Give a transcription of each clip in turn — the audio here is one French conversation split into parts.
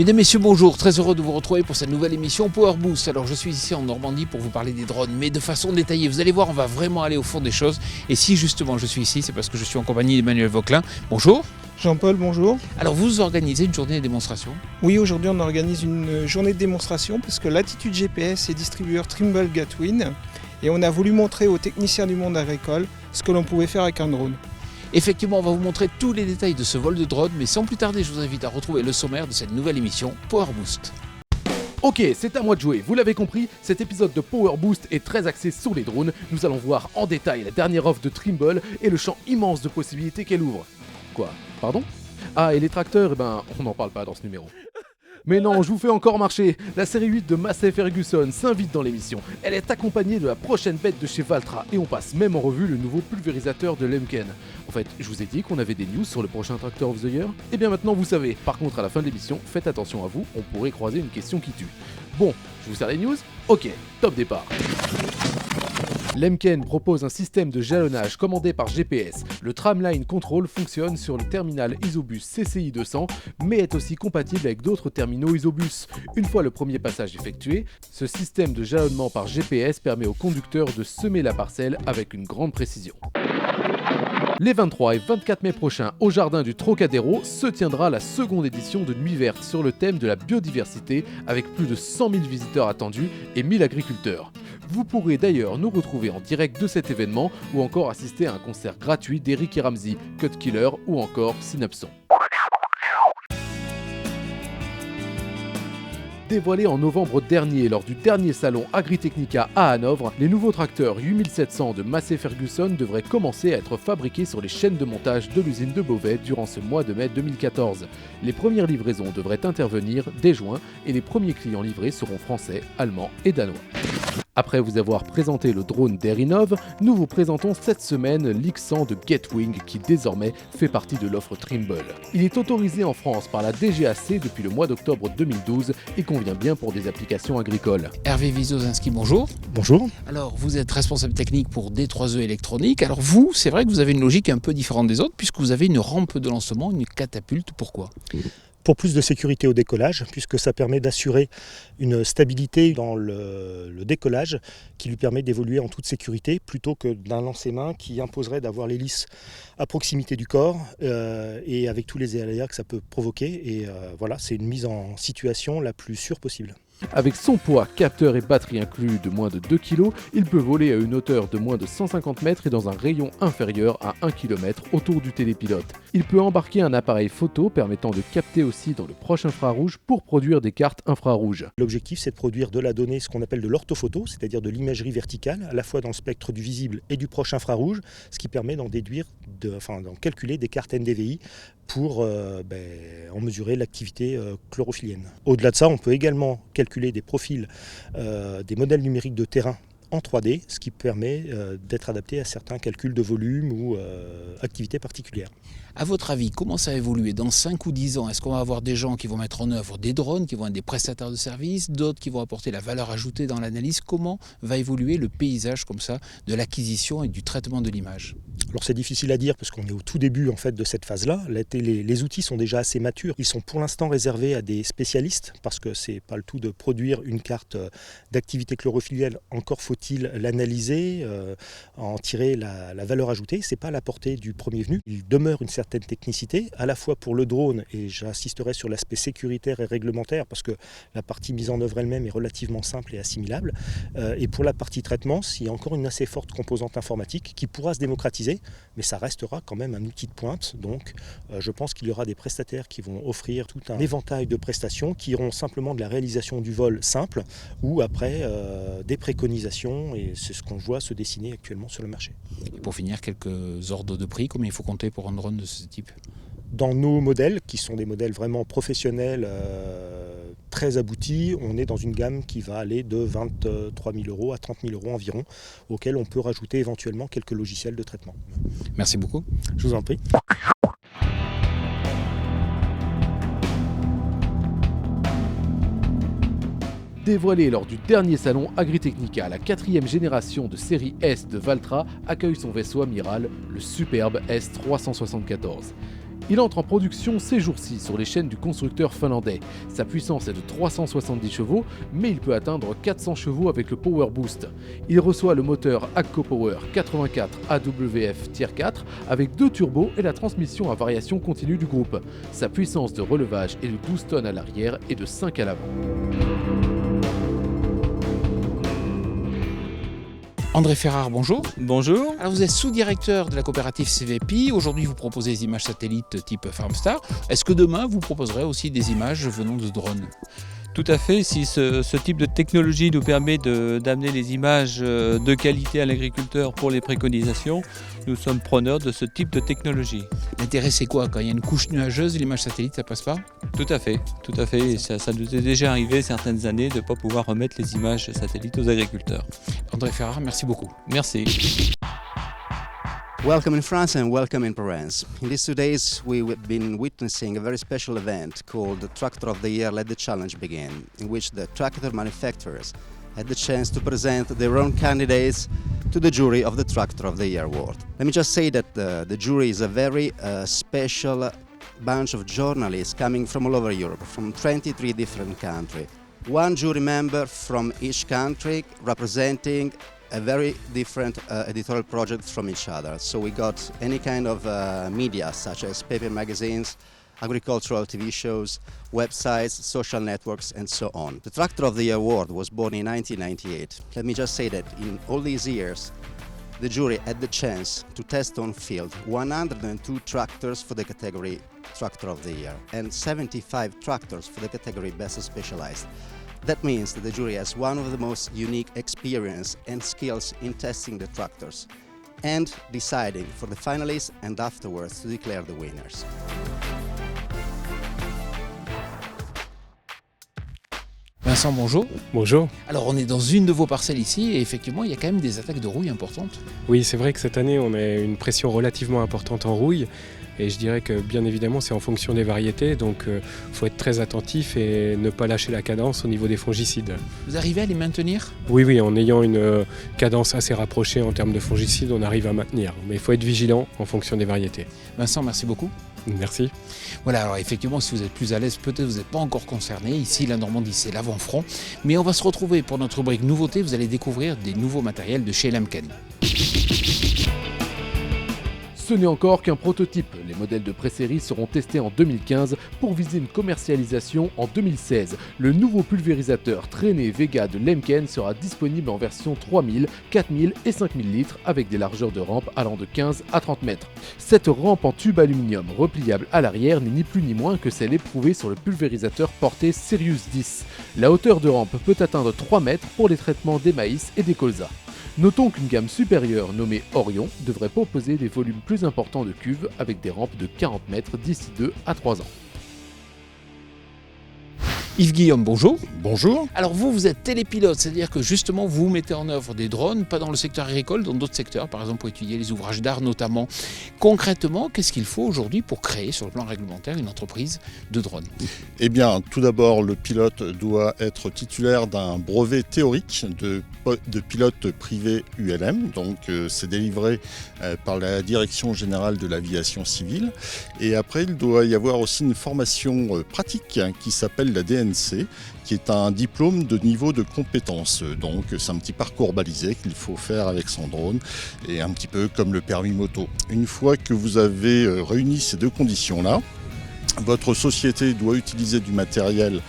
Mesdames, Messieurs, bonjour, très heureux de vous retrouver pour cette nouvelle émission Power Boost. Alors je suis ici en Normandie pour vous parler des drones, mais de façon détaillée. Vous allez voir, on va vraiment aller au fond des choses. Et si justement je suis ici, c'est parce que je suis en compagnie d'Emmanuel Vauquelin. Bonjour. Jean-Paul, bonjour. Alors vous organisez une journée de démonstration ? Oui, aujourd'hui on organise une journée de démonstration parce que Latitude GPS est distributeur Trimble Gatwin et on a voulu montrer aux techniciens du monde agricole ce que l'on pouvait faire avec un drone. Effectivement, on va vous montrer tous les détails de ce vol de drone, mais sans plus tarder, je vous invite à retrouver le sommaire de cette nouvelle émission Power Boost. Ok, c'est à moi de jouer, vous l'avez compris, cet épisode de Power Boost est très axé sur les drones. Nous allons voir en détail la dernière offre de Trimble et le champ immense de possibilités qu'elle ouvre. Quoi ? Pardon ? Ah, et les tracteurs, on n'en parle pas dans ce numéro. Mais non, je vous fais encore marcher. La série 8 de Massey Ferguson s'invite dans l'émission. Elle est accompagnée de la prochaine bête de chez Valtra et on passe même en revue le nouveau pulvérisateur de Lemken. En fait, je vous ai dit qu'on avait des news sur le prochain Tractor of the Year. Et bien maintenant vous savez. Par contre, à la fin de l'émission, faites attention à vous, on pourrait croiser une question qui tue. Bon, je vous sers les news ? Ok, top départ. Lemken propose un système de jalonnage commandé par GPS. Le Tramline Control fonctionne sur le terminal Isobus CCI 200, mais est aussi compatible avec d'autres terminaux Isobus. Une fois le premier passage effectué, ce système de jalonnement par GPS permet au conducteur de semer la parcelle avec une grande précision. Les 23 et 24 mai prochains, au jardin du Trocadéro, se tiendra la seconde édition de Nuit Verte sur le thème de la biodiversité avec plus de 100 000 visiteurs attendus et 1000 agriculteurs. Vous pourrez d'ailleurs nous retrouver en direct de cet événement ou encore assister à un concert gratuit d'Eric et Ramsey, Cut Killer ou encore Synapson. Dévoilé en novembre dernier lors du dernier salon Agritechnica à Hanovre, les nouveaux tracteurs 8700 de Massey Ferguson devraient commencer à être fabriqués sur les chaînes de montage de l'usine de Beauvais durant ce mois de mai 2014. Les premières livraisons devraient intervenir dès juin et les premiers clients livrés seront français, allemands et danois. Après vous avoir présenté le drone d'Erinov, nous vous présentons cette semaine l'X100 de Getwing qui désormais fait partie de l'offre Trimble. Il est autorisé en France par la DGAC depuis le mois d'octobre 2012 et convient bien pour des applications agricoles. Hervé Wisozinski, bonjour. Bonjour. Alors vous êtes responsable technique pour D3E électronique. Alors vous, c'est vrai que vous avez une logique un peu différente des autres puisque vous avez une rampe de lancement, une catapulte. Pourquoi ? Pour plus de sécurité au décollage, puisque ça permet d'assurer une stabilité dans le décollage qui lui permet d'évoluer en toute sécurité plutôt que d'un lancer-main qui imposerait d'avoir l'hélice à proximité du corps et avec tous les aléas que ça peut provoquer. Et voilà, c'est une mise en situation la plus sûre possible. Avec son poids, capteur et batterie inclus de moins de 2 kg, il peut voler à une hauteur de moins de 150 mètres et dans un rayon inférieur à 1 km autour du télépilote. Il peut embarquer un appareil photo permettant de capter aussi dans le proche infrarouge pour produire des cartes infrarouges. L'objectif, c'est de produire de la donnée, ce qu'on appelle de l'orthophoto, c'est-à-dire de l'imagerie verticale, à la fois dans le spectre du visible et du proche infrarouge, ce qui permet d'en calculer des cartes NDVI pour en mesurer l'activité chlorophyllienne. Au-delà de ça, on peut également calculer des profils, des modèles numériques de terrain en 3D, ce qui permet d'être adapté à certains calculs de volume ou activités particulières. À votre avis, comment ça va évoluer dans 5 ou 10 ans ? Est-ce qu'on va avoir des gens qui vont mettre en œuvre des drones, qui vont être des prestataires de services, d'autres qui vont apporter la valeur ajoutée dans l'analyse ? Comment va évoluer le paysage comme ça de l'acquisition et du traitement de l'image ? Alors c'est difficile à dire parce qu'on est au tout début en fait de cette phase-là. Les outils sont déjà assez matures. Ils sont pour l'instant réservés à des spécialistes parce que c'est pas le tout de produire une carte d'activité chlorophyllienne. Encore faut-il l'analyser, en tirer la valeur ajoutée. C'est pas à la portée du premier venu. Il demeure une certaine technicité à la fois pour le drone et j'insisterai sur l'aspect sécuritaire et réglementaire parce que la partie mise en œuvre elle-même est relativement simple et assimilable. Et pour la partie traitement, il y a encore une assez forte composante informatique qui pourra se démocratiser. Mais ça restera quand même un outil de pointe. Donc je pense qu'il y aura des prestataires qui vont offrir tout un éventail de prestations qui iront simplement de la réalisation du vol simple ou après des préconisations et c'est ce qu'on voit se dessiner actuellement sur le marché. Et pour finir, quelques ordres de prix, combien il faut compter pour un drone de ce type ? Dans nos modèles, qui sont des modèles vraiment professionnels, très aboutis, on est dans une gamme qui va aller de 23 000 € à 30 000 € environ, auxquels on peut rajouter éventuellement quelques logiciels de traitement. Merci beaucoup. Je vous en prie. Dévoilé lors du dernier salon Agritechnica, la 4e génération de série S de Valtra accueille son vaisseau amiral, le superbe S374. Il entre en production ces jours-ci sur les chaînes du constructeur finlandais. Sa puissance est de 370 chevaux, mais il peut atteindre 400 chevaux avec le Power Boost. Il reçoit le moteur AGCO Power 84 AWF Tier 4 avec 2 turbos et la transmission à variation continue du groupe. Sa puissance de relevage est de 12 tonnes à l'arrière et de 5 à l'avant. André Ferrard, bonjour. Bonjour. Alors vous êtes sous-directeur de la coopérative CVP. Aujourd'hui, vous proposez des images satellites type Farmstar. Est-ce que demain, vous proposerez aussi des images venant de drones ? Tout à fait, si ce type de technologie nous permet d'amener les images de qualité à l'agriculteur pour les préconisations, nous sommes preneurs de ce type de technologie. L'intérêt, c'est quoi ? Quand il y a une couche nuageuse, l'image satellite, ça passe pas ? Tout à fait. Et ça nous est déjà arrivé certaines années de ne pas pouvoir remettre les images satellites aux agriculteurs. André Ferrard, merci beaucoup. Merci. Welcome in France and welcome in Provence. In these 2 days we've been witnessing a very special event called the Tractor of the Year Let the Challenge Begin, in which the tractor manufacturers had the chance to present their own candidates to the jury of the Tractor of the Year award. Let me just say that the jury is a very special bunch of journalists coming from all over Europe, from 23 different countries. One jury member from each country representing a very different editorial project from each other. So we got any kind of media, such as paper magazines, agricultural TV shows, websites, social networks, and so on. The Tractor of the Year award was born in 1998. Let me just say that in all these years, the jury had the chance to test on field 102 tractors for the category Tractor of the Year and 75 tractors for the category Best Specialized. That means that the jury has one of the most unique experience and skills in testing the tractors and deciding for the finalists and afterwards to declare the winners. Vincent, bonjour. Bonjour. Alors on est dans une de vos parcelles ici et effectivement il y a quand même des attaques de rouille importantes. Oui, c'est vrai que cette année on a une pression relativement importante en rouille et je dirais que bien évidemment c'est en fonction des variétés, donc faut être très attentif et ne pas lâcher la cadence au niveau des fongicides. Vous arrivez à les maintenir ? Oui, en ayant une cadence assez rapprochée en termes de fongicides, on arrive à maintenir, mais il faut être vigilant en fonction des variétés. Vincent, merci beaucoup. Merci. Voilà, alors effectivement, si vous êtes plus à l'aise, peut-être vous n'êtes pas encore concerné. Ici, la Normandie, c'est l'avant-front. Mais on va se retrouver pour notre rubrique nouveauté. Vous allez découvrir des nouveaux matériels de chez Lemken. Ce n'est encore qu'un prototype. Les modèles de pré-série seront testés en 2015 pour viser une commercialisation en 2016. Le nouveau pulvérisateur traîné Vega de Lemken sera disponible en version 3000, 4000 et 5000 litres avec des largeurs de rampe allant de 15 à 30 mètres. Cette rampe en tube aluminium repliable à l'arrière n'est ni plus ni moins que celle éprouvée sur le pulvérisateur porté Sirius 10. La hauteur de rampe peut atteindre 3 mètres pour les traitements des maïs et des colzas. Notons qu'une gamme supérieure nommée Orion devrait proposer des volumes plus importants de cuves avec des rampes de 40 mètres d'ici 2 à 3 ans. Yves Guillaume, bonjour. Bonjour. Alors vous êtes télépilote, c'est-à-dire que justement vous mettez en œuvre des drones, pas dans le secteur agricole, dans d'autres secteurs, par exemple pour étudier les ouvrages d'art notamment. Concrètement, qu'est-ce qu'il faut aujourd'hui pour créer sur le plan réglementaire une entreprise de drones ? Eh bien, tout d'abord, le pilote doit être titulaire d'un brevet théorique de pilote privé ULM, donc c'est délivré par la Direction Générale de l'Aviation Civile. Et après, il doit y avoir aussi une formation pratique qui s'appelle la DNC, qui est un diplôme de niveau de compétence. Donc c'est un petit parcours balisé qu'il faut faire avec son drone et un petit peu comme le permis moto. Une fois que vous avez réuni ces deux conditions-là, votre société doit utiliser du matériel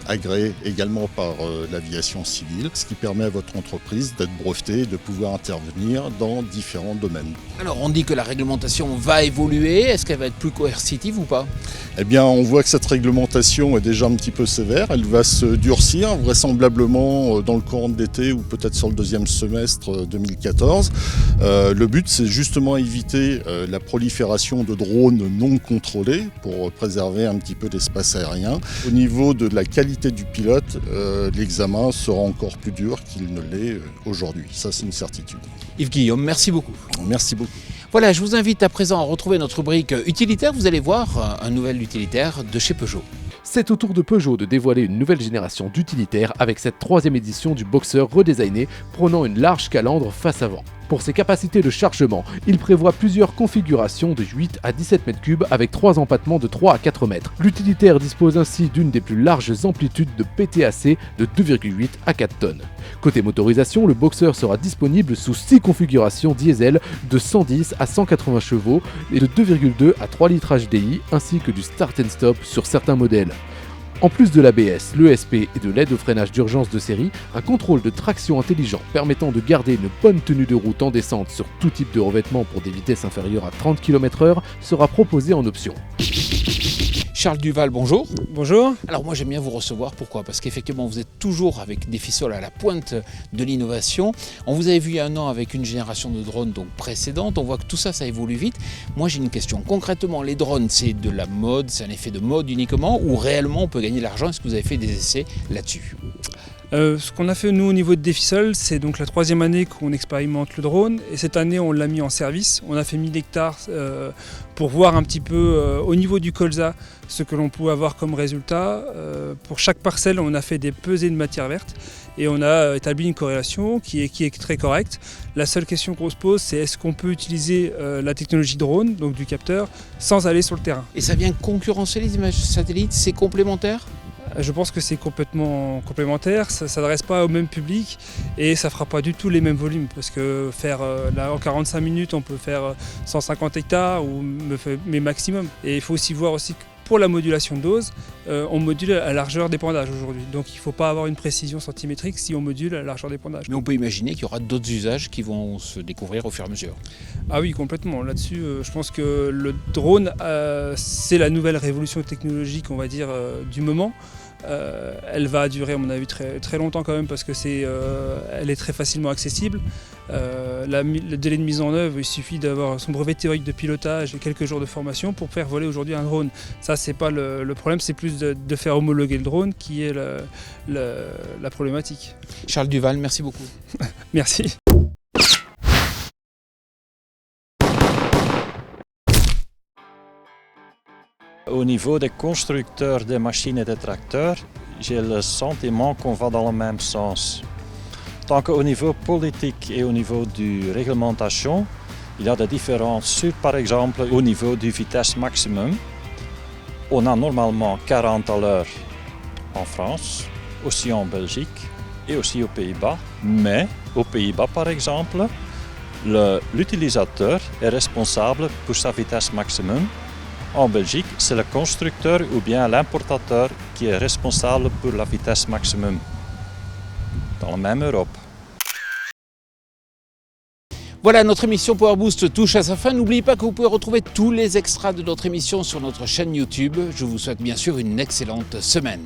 agréé également par l'aviation civile, ce qui permet à votre entreprise d'être brevetée et de pouvoir intervenir dans différents domaines. Alors on dit que la réglementation va évoluer, est-ce qu'elle va être plus coercitive ou pas ? Eh bien, on voit que cette réglementation est déjà un petit peu sévère, elle va se durcir vraisemblablement dans le courant de l'été ou peut-être sur le deuxième semestre 2014. Le but, c'est justement éviter la prolifération de drones non contrôlés pour préserver un petit peu l'espace aérien. Au niveau de la qualité du pilote, l'examen sera encore plus dur qu'il ne l'est aujourd'hui. Ça, c'est une certitude. Yves Guillaume, merci beaucoup. Merci beaucoup. Voilà, je vous invite à présent à retrouver notre rubrique utilitaire. Vous allez voir un nouvel utilitaire de chez Peugeot. C'est au tour de Peugeot de dévoiler une nouvelle génération d'utilitaires avec cette 3e édition du Boxer redesigné, prônant une large calandre face avant. Pour ses capacités de chargement, il prévoit plusieurs configurations de 8 à 17 m3 avec 3 empattements de 3 à 4 mètres. L'utilitaire dispose ainsi d'une des plus larges amplitudes de PTAC de 2,8 à 4 tonnes. Côté motorisation, le Boxer sera disponible sous 6 configurations diesel de 110 à 180 chevaux et de 2,2 à 3 litres HDI ainsi que du start and stop sur certains modèles. En plus de l'ABS, l'ESP et de l'aide au freinage d'urgence de série, un contrôle de traction intelligent permettant de garder une bonne tenue de route en descente sur tout type de revêtement pour des vitesses inférieures à 30 km/h sera proposé en option. Charles Duval, bonjour. Bonjour. Alors moi j'aime bien vous recevoir, pourquoi? Parce qu'effectivement vous êtes toujours avec des Fisol à la pointe de l'innovation. On vous avait vu il y a un an avec une génération de drones donc précédente, on voit que tout ça, ça évolue vite. Moi j'ai une question, concrètement les drones c'est de la mode, c'est un effet de mode uniquement ou réellement on peut gagner de l'argent? Est-ce que vous avez fait des essais là-dessus? Ce qu'on a fait nous au niveau de Defisol, c'est donc la 3e année qu'on expérimente le drone et cette année on l'a mis en service. On a fait 1000 hectares pour voir un petit peu au niveau du colza ce que l'on pouvait avoir comme résultat. Pour chaque parcelle on a fait des pesées de matière verte et on a établi une corrélation qui est très correcte. La seule question qu'on se pose c'est est-ce qu'on peut utiliser la technologie drone, donc du capteur, sans aller sur le terrain. Et ça vient concurrencer les images satellites, c'est complémentaire? Je pense que c'est complètement complémentaire, ça ne s'adresse pas au même public et ça ne fera pas du tout les mêmes volumes parce que faire là en 45 minutes on peut faire 150 hectares ou mais maximum. Et il faut aussi voir aussi que pour la modulation de dose, on module à largeur d'épandage aujourd'hui. Donc il ne faut pas avoir une précision centimétrique si on module à largeur d'épandage. Mais on peut imaginer qu'il y aura d'autres usages qui vont se découvrir au fur et à mesure. Ah oui, complètement. Là-dessus, je pense que le drone, c'est la nouvelle révolution technologique, on va dire, du moment. Elle va durer à mon avis très, très longtemps quand même parce que elle est très facilement accessible. Le délai de mise en œuvre, il suffit d'avoir son brevet théorique de pilotage et quelques jours de formation pour faire voler aujourd'hui un drone. Ça c'est pas le problème, c'est plus de faire homologuer le drone qui est la problématique. Charles Duval, merci beaucoup. Merci. Au niveau des constructeurs des machines et des tracteurs, j'ai le sentiment qu'on va dans le même sens. Tant qu'au niveau politique et au niveau de réglementation, il y a des différences sur, par exemple, au niveau du vitesse maximum. On a normalement 40 à l'heure en France, aussi en Belgique et aussi aux Pays-Bas. Mais aux Pays-Bas, par exemple, l'utilisateur est responsable pour sa vitesse maximum. En Belgique, c'est le constructeur ou bien l'importateur qui est responsable pour la vitesse maximum. Dans la même Europe. Voilà, notre émission Power Boost touche à sa fin. N'oubliez pas que vous pouvez retrouver tous les extras de notre émission sur notre chaîne YouTube. Je vous souhaite bien sûr une excellente semaine.